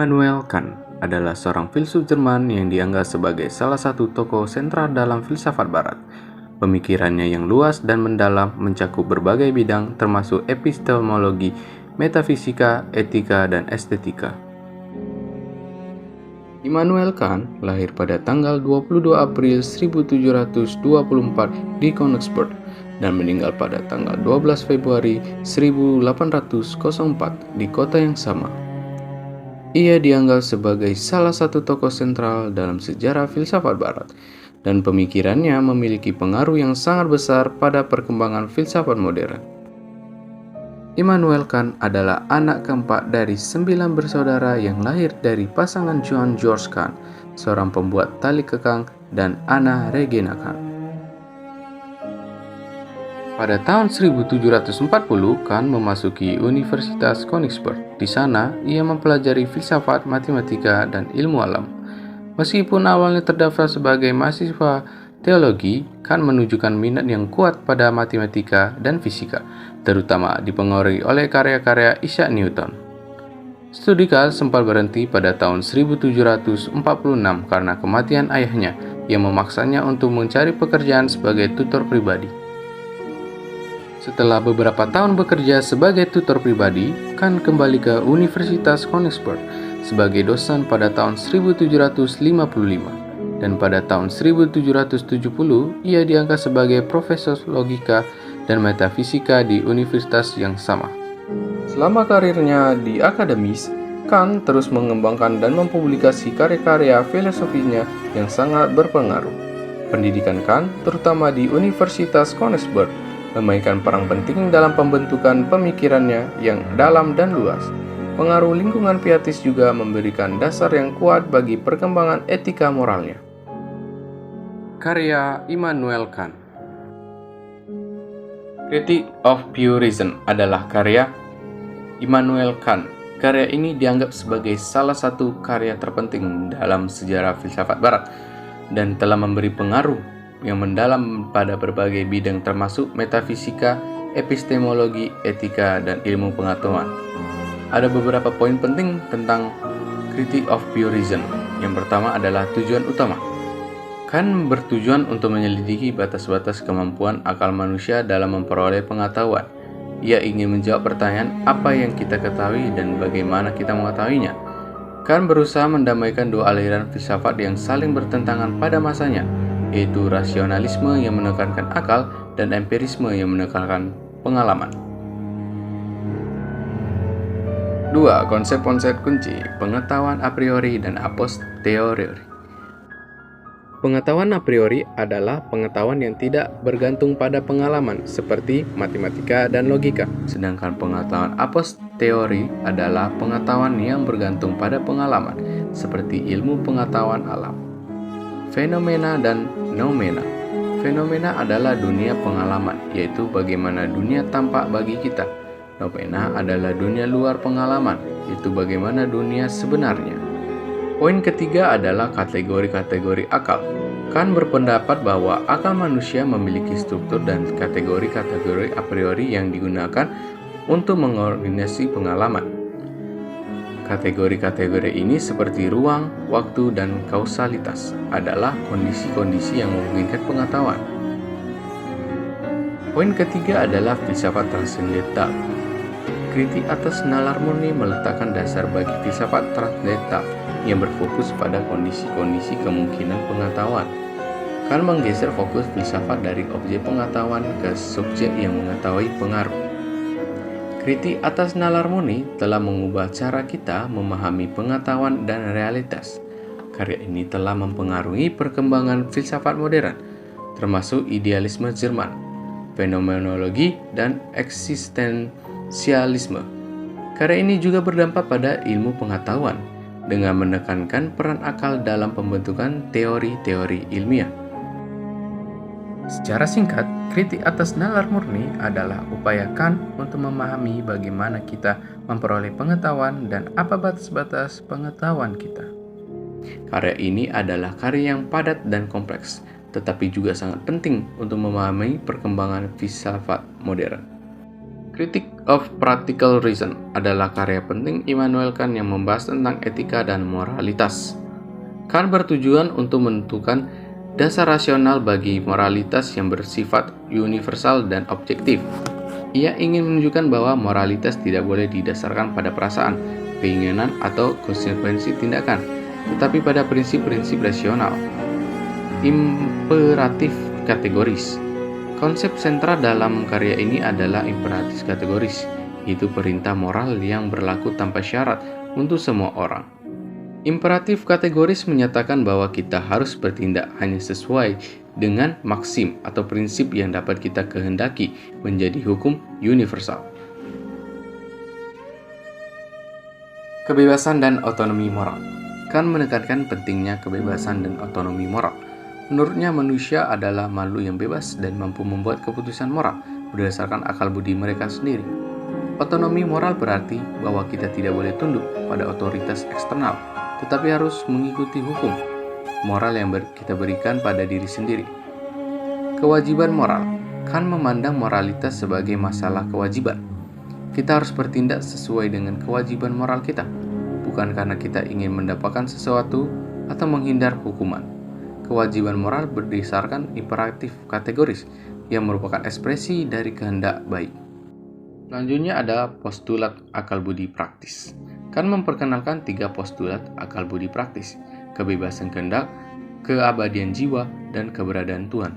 Immanuel Kant adalah seorang filsuf Jerman yang dianggap sebagai salah satu tokoh sentral dalam filsafat barat. Pemikirannya yang luas dan mendalam mencakup berbagai bidang termasuk epistemologi, metafisika, etika, dan estetika. Immanuel Kant lahir pada tanggal 22 April 1724 di Königsberg dan meninggal pada tanggal 12 Februari 1804 di kota yang sama. Ia dianggap sebagai salah satu tokoh sentral dalam sejarah filsafat barat, dan pemikirannya memiliki pengaruh yang sangat besar pada perkembangan filsafat modern. Immanuel Kant adalah anak keempat dari 9 bersaudara yang lahir dari pasangan Johann Georg Kant, seorang pembuat tali kekang, dan Anna Regina Kant. Pada tahun 1740, Kant memasuki Universitas Königsberg. Di sana, ia mempelajari filsafat, matematika, dan ilmu alam. Meskipun awalnya terdaftar sebagai mahasiswa teologi, Kant menunjukkan minat yang kuat pada matematika dan fisika, terutama dipengaruhi oleh karya-karya Isaac Newton. Studi Kant sempat berhenti pada tahun 1746 karena kematian ayahnya yang memaksanya untuk mencari pekerjaan sebagai tutor pribadi. Setelah beberapa tahun bekerja sebagai tutor pribadi, Kant kembali ke Universitas Königsberg sebagai dosen pada tahun 1755, dan pada tahun 1770 ia diangkat sebagai profesor logika dan metafisika di universitas yang sama. Selama karirnya di akademis, Kant terus mengembangkan dan mempublikasi karya-karya filosofinya yang sangat berpengaruh. Pendidikan Kant, terutama di Universitas Königsberg, memainkan peran penting dalam pembentukan pemikirannya yang dalam dan luas. Pengaruh lingkungan pietis juga memberikan dasar yang kuat bagi perkembangan etika moralnya. Karya Immanuel Kant. Critique of Pure Reason adalah karya Immanuel Kant. Karya ini dianggap sebagai salah satu karya terpenting dalam sejarah filsafat barat dan telah memberi pengaruh yang mendalam pada berbagai bidang termasuk metafisika, epistemologi, etika, dan ilmu pengetahuan. Ada beberapa poin penting tentang Critique of Pure Reason. Yang pertama adalah tujuan utama. Kant bertujuan untuk menyelidiki batas-batas kemampuan akal manusia dalam memperoleh pengetahuan. Ia ingin menjawab pertanyaan apa yang kita ketahui dan bagaimana kita mengetahuinya. Kant berusaha mendamaikan dua aliran filsafat yang saling bertentangan pada masanya, yaitu rasionalisme yang menekankan akal dan empirisme yang menekankan pengalaman. 2. Konsep-konsep kunci, pengetahuan a priori dan a posteriori. Pengetahuan a priori adalah pengetahuan yang tidak bergantung pada pengalaman, seperti matematika dan logika. Sedangkan pengetahuan a posteriori adalah pengetahuan yang bergantung pada pengalaman, seperti ilmu pengetahuan alam. Fenomena dan noumena. Fenomena adalah dunia pengalaman, yaitu bagaimana dunia tampak bagi kita. Noumena adalah dunia luar pengalaman, yaitu bagaimana dunia sebenarnya. Poin ketiga adalah kategori-kategori akal. Kant berpendapat bahwa akal manusia memiliki struktur dan kategori-kategori a priori yang digunakan untuk mengorganisasi pengalaman. Kategori-kategori ini seperti ruang, waktu, dan kausalitas adalah kondisi-kondisi yang memungkinkan pengetahuan. Poin ketiga adalah filsafat transendental. Kritik atas nalar murni meletakkan dasar bagi filsafat transendental yang berfokus pada kondisi-kondisi kemungkinan pengetahuan. Kant menggeser fokus filsafat dari objek pengetahuan ke subjek yang mengetahui pengaruh. Kritik atas nalar murni telah mengubah cara kita memahami pengetahuan dan realitas. Karya ini telah mempengaruhi perkembangan filsafat modern, termasuk idealisme Jerman, fenomenologi, dan eksistensialisme. Karya ini juga berdampak pada ilmu pengetahuan, dengan menekankan peran akal dalam pembentukan teori-teori ilmiah. Secara singkat, kritik atas nalar murni adalah upaya Kant untuk memahami bagaimana kita memperoleh pengetahuan dan apa batas-batas pengetahuan kita. Karya ini adalah karya yang padat dan kompleks, tetapi juga sangat penting untuk memahami perkembangan filsafat modern. Critique of Practical Reason adalah karya penting Immanuel Kant yang membahas tentang etika dan moralitas. Kant bertujuan untuk menentukan dasar rasional bagi moralitas yang bersifat universal dan objektif. Ia ingin menunjukkan bahwa moralitas tidak boleh didasarkan pada perasaan, keinginan, atau konsekuensi tindakan, tetapi pada prinsip-prinsip rasional. Imperatif kategoris. Konsep sentral dalam karya ini adalah imperatif kategoris, yaitu perintah moral yang berlaku tanpa syarat untuk semua orang. Imperatif kategoris menyatakan bahwa kita harus bertindak hanya sesuai dengan maksim atau prinsip yang dapat kita kehendaki menjadi hukum universal. Kebebasan dan otonomi moral. Kant menekankan pentingnya kebebasan dan otonomi moral. Menurutnya, manusia adalah makhluk yang bebas dan mampu membuat keputusan moral berdasarkan akal budi mereka sendiri. Otonomi moral berarti bahwa kita tidak boleh tunduk pada otoritas eksternal, tetapi harus mengikuti hukum moral yang kita berikan pada diri sendiri. Kewajiban moral. Kant memandang moralitas sebagai masalah kewajiban. Kita harus bertindak sesuai dengan kewajiban moral kita, bukan karena kita ingin mendapatkan sesuatu atau menghindar hukuman. Kewajiban moral berdasarkan imperatif kategoris yang merupakan ekspresi dari kehendak baik. Selanjutnya ada postulat akal budi praktis. Kant memperkenalkan 3 postulat akal budi praktis: kebebasan kehendak, keabadian jiwa, dan keberadaan Tuhan.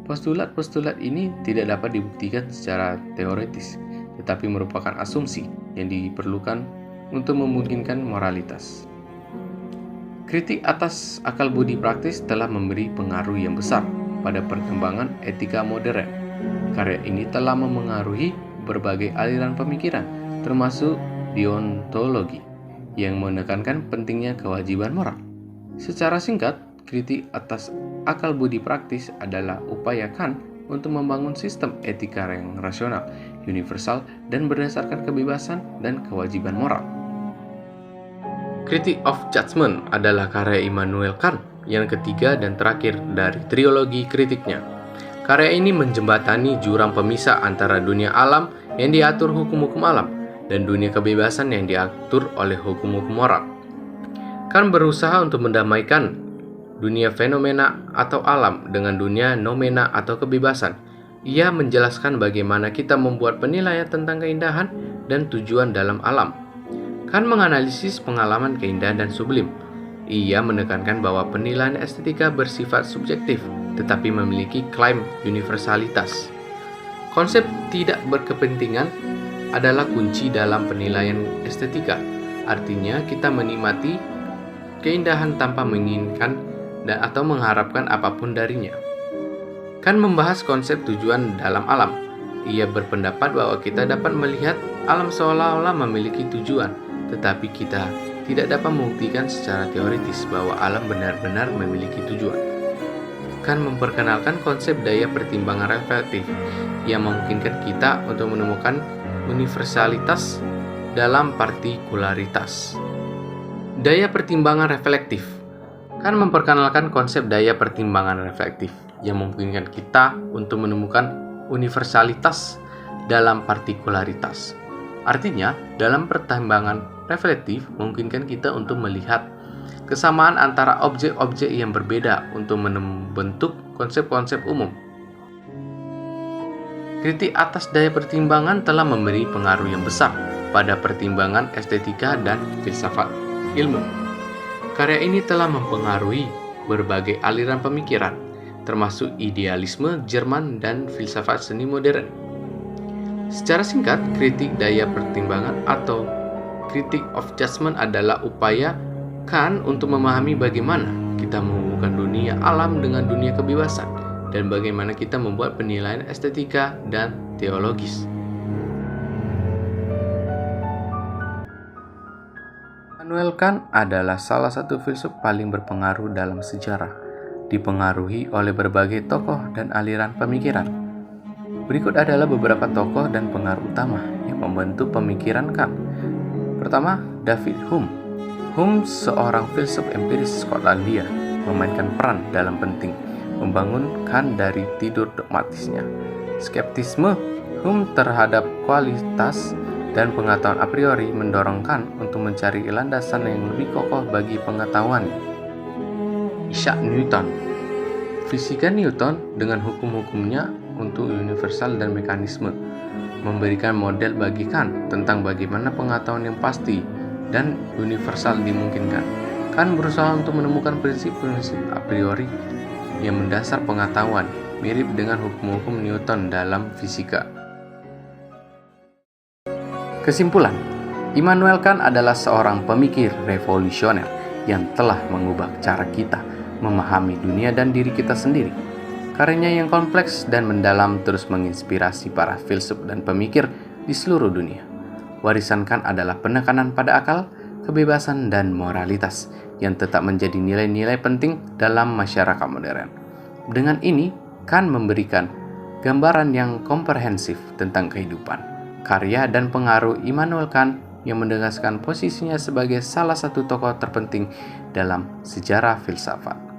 Postulat-postulat ini tidak dapat dibuktikan secara teoretis, tetapi merupakan asumsi yang diperlukan untuk memungkinkan moralitas. Kritik atas akal budi praktis telah memberi pengaruh yang besar pada perkembangan etika modern. Karya ini telah memengaruhi berbagai aliran pemikiran, termasuk deontologi, yang menekankan pentingnya kewajiban moral. Secara singkat, kritik atas akal budi praktis adalah upaya Kant untuk membangun sistem etika yang rasional, universal, dan berdasarkan kebebasan dan kewajiban moral. Critique of Judgment adalah karya Immanuel Kant yang ketiga dan terakhir dari trilogi kritiknya. Karya ini menjembatani jurang pemisah antara dunia alam yang diatur hukum-hukum alam dan dunia kebebasan yang diatur oleh hukum-hukum moral. Kant berusaha untuk mendamaikan dunia fenomena atau alam dengan dunia nomena atau kebebasan. Ia menjelaskan bagaimana kita membuat penilaian tentang keindahan dan tujuan dalam alam. Kant menganalisis pengalaman keindahan dan sublim. Ia menekankan bahwa penilaian estetika bersifat subjektif, tetapi memiliki klaim universalitas. Konsep tidak berkepentingan adalah kunci dalam penilaian estetika. Artinya, kita menikmati keindahan tanpa menginginkan dan atau mengharapkan apapun darinya. Kant membahas konsep tujuan dalam alam. Ia berpendapat bahwa kita dapat melihat alam seolah-olah memiliki tujuan, tetapi kita tidak dapat membuktikan secara teoritis bahwa alam benar-benar memiliki tujuan. Kant memperkenalkan konsep daya pertimbangan reflektif yang memungkinkan kita untuk menemukan universalitas dalam partikularitas. Daya pertimbangan reflektif. Kant memperkenalkan konsep daya pertimbangan reflektif yang memungkinkan kita untuk menemukan universalitas dalam partikularitas. Artinya, dalam pertimbangan reflektif memungkinkan kita untuk melihat kesamaan antara objek-objek yang berbeda untuk membentuk konsep-konsep umum. Kritik atas daya pertimbangan telah memberi pengaruh yang besar pada pertimbangan estetika dan filsafat ilmu. Karya ini telah mempengaruhi berbagai aliran pemikiran, termasuk idealisme Jerman dan filsafat seni modern. Secara singkat, kritik daya pertimbangan atau critique of judgment adalah upaya Kant untuk memahami bagaimana kita menghubungkan dunia alam dengan dunia kebebasan dan bagaimana kita membuat penilaian estetika dan teologis. Immanuel Kant adalah salah satu filsuf paling berpengaruh dalam sejarah, dipengaruhi oleh berbagai tokoh dan aliran pemikiran. Berikut adalah beberapa tokoh dan pengaruh utama yang membentuk pemikiran Kant. Pertama, David Hume. Hume, seorang filsuf empiris Skotlandia, memainkan peran dalam penting membangun Kant dari tidur dogmatisnya. Skeptisme. terhadap kualitas dan pengetahuan a priori mendorong Kant untuk mencari landasan yang lebih kokoh bagi pengetahuan. Isaac Newton. Fisika Newton dengan hukum-hukumnya untuk universal dan mekanisme memberikan model bagi Kant tentang bagaimana pengetahuan yang pasti dan universal dimungkinkan. Kant berusaha untuk menemukan prinsip-prinsip a priori yang mendasar pengetahuan, mirip dengan hukum-hukum Newton dalam fisika. Kesimpulan, Immanuel Kant adalah seorang pemikir revolusioner yang telah mengubah cara kita memahami dunia dan diri kita sendiri. Karyanya yang kompleks dan mendalam terus menginspirasi para filsuf dan pemikir di seluruh dunia. Warisan Kant adalah penekanan pada akal, kebebasan, dan moralitas yang tetap menjadi nilai-nilai penting dalam masyarakat modern. Dengan ini, Kant memberikan gambaran yang komprehensif tentang kehidupan, karya, dan pengaruh Immanuel Kant yang menegaskan posisinya sebagai salah satu tokoh terpenting dalam sejarah filsafat.